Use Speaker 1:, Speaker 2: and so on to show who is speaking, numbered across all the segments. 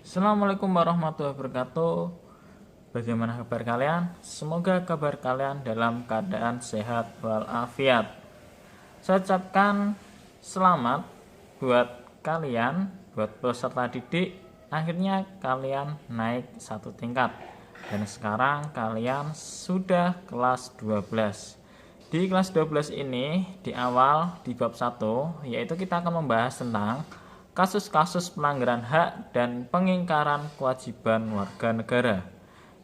Speaker 1: Assalamualaikum warahmatullahi wabarakatuh. Bagaimana kabar kalian? Semoga kabar kalian dalam keadaan sehat walafiat. Saya ucapkan selamat buat kalian, buat peserta didik. Akhirnya kalian naik satu tingkat. Dan sekarang kalian sudah kelas 12. Di kelas 12 ini di awal di bab 1 yaitu kita akan membahas tentang kasus-kasus pelanggaran hak dan pengingkaran kewajiban warga negara.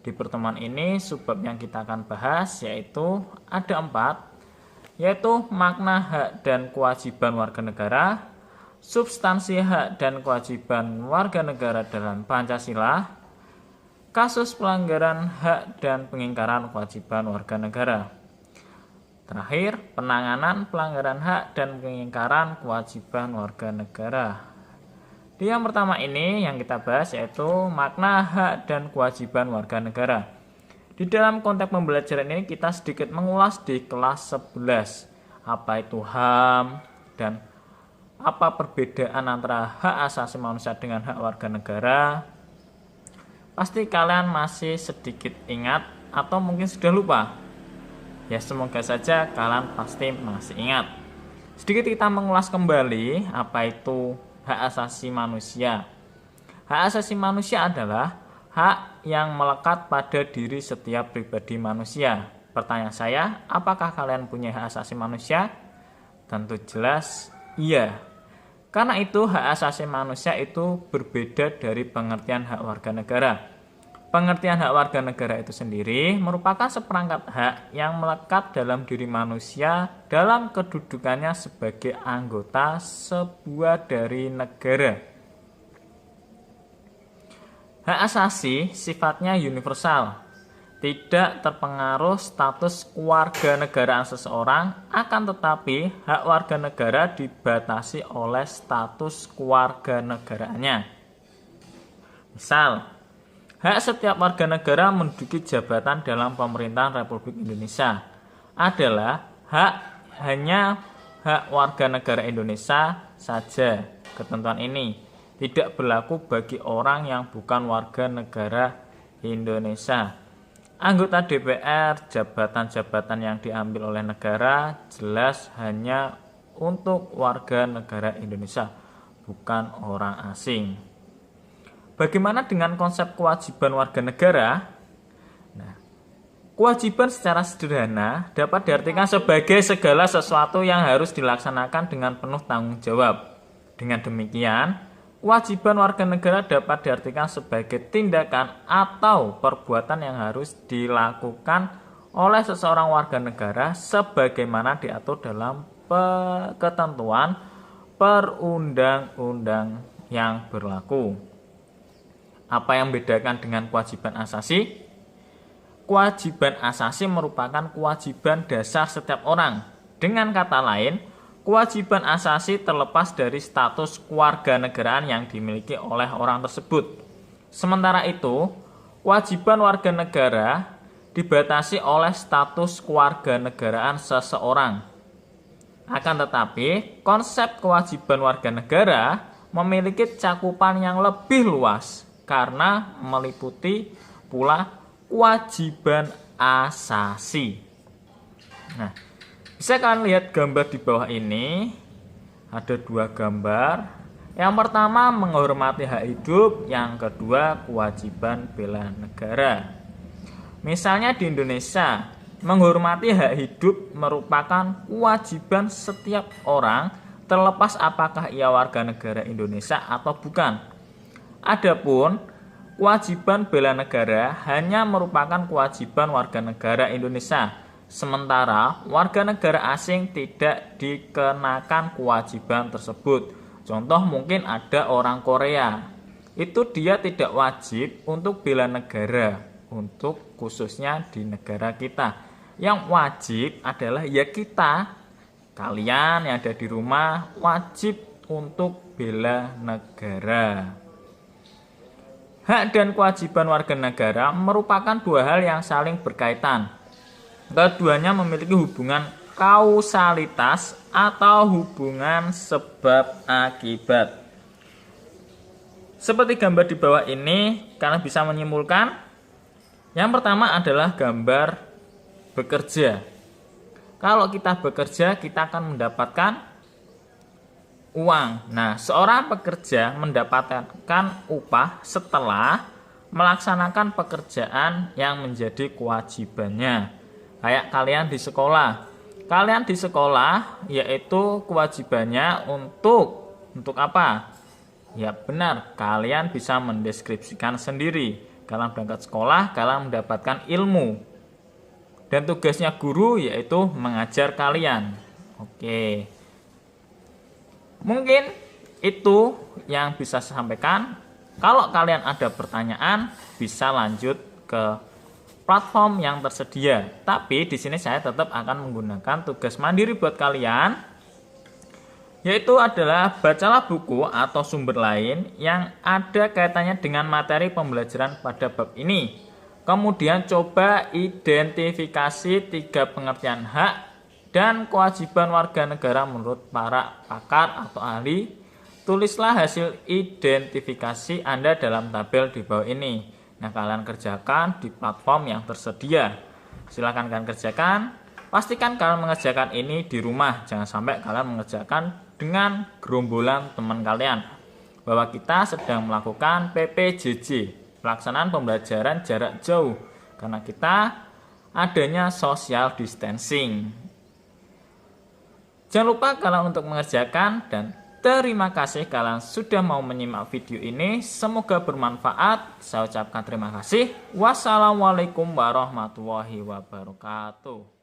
Speaker 1: Di pertemuan ini subbab yang kita akan bahas yaitu ada 4, yaitu makna hak dan kewajiban warga negara, substansi hak dan kewajiban warga negara dalam Pancasila, kasus pelanggaran hak dan pengingkaran kewajiban warga negara. Terakhir, penanganan pelanggaran hak dan pengingkaran kewajiban warga negara. Di yang pertama ini yang kita bahas yaitu makna hak dan kewajiban warga negara. Di dalam konteks pembelajaran ini kita sedikit mengulas di kelas 11 apa itu HAM dan apa perbedaan antara hak asasi manusia dengan hak warga negara. Pasti kalian masih sedikit ingat atau mungkin sudah lupa. Ya semoga saja kalian pasti masih ingat. Sedikit kita mengulas kembali apa itu hak asasi manusia. Hak asasi manusia adalah hak yang melekat pada diri setiap pribadi manusia. Pertanyaan saya, apakah kalian punya hak asasi manusia? Tentu jelas iya. Karena itu hak asasi manusia itu berbeda dari pengertian hak warga negara. Pengertian hak warga negara itu sendiri merupakan seperangkat hak yang melekat dalam diri manusia dalam kedudukannya sebagai anggota sebuah dari negara. Hak asasi sifatnya universal, tidak terpengaruh status kewarganegaraan seseorang, akan tetapi hak warga negara dibatasi oleh status kewarganegaraannya. Misal, hak setiap warga negara menduduki jabatan dalam pemerintahan Republik Indonesia adalah hanya hak warga negara Indonesia saja. Ketentuan ini tidak berlaku bagi orang yang bukan warga negara Indonesia. Anggota DPR, jabatan-jabatan yang diambil oleh negara jelas hanya untuk warga negara Indonesia, bukan orang asing. Bagaimana dengan konsep kewajiban warga negara? Nah, kewajiban secara sederhana dapat diartikan sebagai segala sesuatu yang harus dilaksanakan dengan penuh tanggung jawab. Dengan demikian, kewajiban warga negara dapat diartikan sebagai tindakan atau perbuatan yang harus dilakukan oleh seseorang warga negara sebagaimana diatur dalam ketentuan perundang-undang yang berlaku. Apa yang membedakan dengan kewajiban asasi? Kewajiban asasi merupakan kewajiban dasar setiap orang. Dengan kata lain, kewajiban asasi terlepas dari status kewarganegaraan yang dimiliki oleh orang tersebut. Sementara itu, kewajiban warga negara dibatasi oleh status kewarganegaraan seseorang. Akan tetapi, konsep kewajiban warga negara memiliki cakupan yang lebih luas karena meliputi pula kewajiban asasi. Nah, bisa kalian lihat gambar di bawah ini. Ada 2 gambar. Yang pertama menghormati hak hidup, yang kedua kewajiban bela negara. Misalnya di Indonesia, menghormati hak hidup merupakan kewajiban setiap orang terlepas apakah ia warga negara Indonesia atau bukan. Adapun kewajiban bela negara hanya merupakan kewajiban warga negara Indonesia, sementara warga negara asing tidak dikenakan kewajiban tersebut. Contoh mungkin ada orang Korea, itu dia tidak wajib untuk bela negara, untuk khususnya di negara kita. Yang wajib adalah ya kita, kalian yang ada di rumah wajib untuk bela negara. Hak dan kewajiban warga negara merupakan 2 hal yang saling berkaitan. Keduanya memiliki hubungan kausalitas atau hubungan sebab akibat. Seperti gambar di bawah ini, kalian bisa menyimpulkan. Yang pertama adalah gambar bekerja. Kalau kita bekerja, kita akan mendapatkan uang. Nah, seorang pekerja mendapatkan upah setelah melaksanakan pekerjaan yang menjadi kewajibannya. Kayak kalian di sekolah. Kalian di sekolah yaitu kewajibannya untuk apa? Ya benar, kalian bisa mendeskripsikan sendiri. Kalian berangkat sekolah, kalian mendapatkan ilmu. Dan tugasnya guru yaitu mengajar kalian. Oke. Mungkin itu yang bisa saya sampaikan. Kalau kalian ada pertanyaan, bisa lanjut ke platform yang tersedia. Tapi di sini saya tetap akan menggunakan tugas mandiri buat kalian, yaitu adalah bacalah buku atau sumber lain yang ada kaitannya dengan materi pembelajaran pada bab ini. Kemudian coba identifikasi 3 pengertian hak dan kewajiban warga negara menurut para pakar atau ahli. Tulislah hasil identifikasi Anda dalam tabel di bawah ini. Nah, kalian kerjakan di platform yang tersedia. Silakan kalian kerjakan. Pastikan kalian mengerjakan ini di rumah. Jangan sampai kalian mengerjakan dengan gerombolan teman kalian. Bahwa kita sedang melakukan PPJJ, pelaksanaan pembelajaran jarak jauh. Karena kita adanya social distancing. Jangan lupa kalian untuk mengerjakan, dan terima kasih kalian sudah mau menyimak video ini. Semoga bermanfaat. Saya ucapkan terima kasih. Wassalamualaikum warahmatullahi wabarakatuh.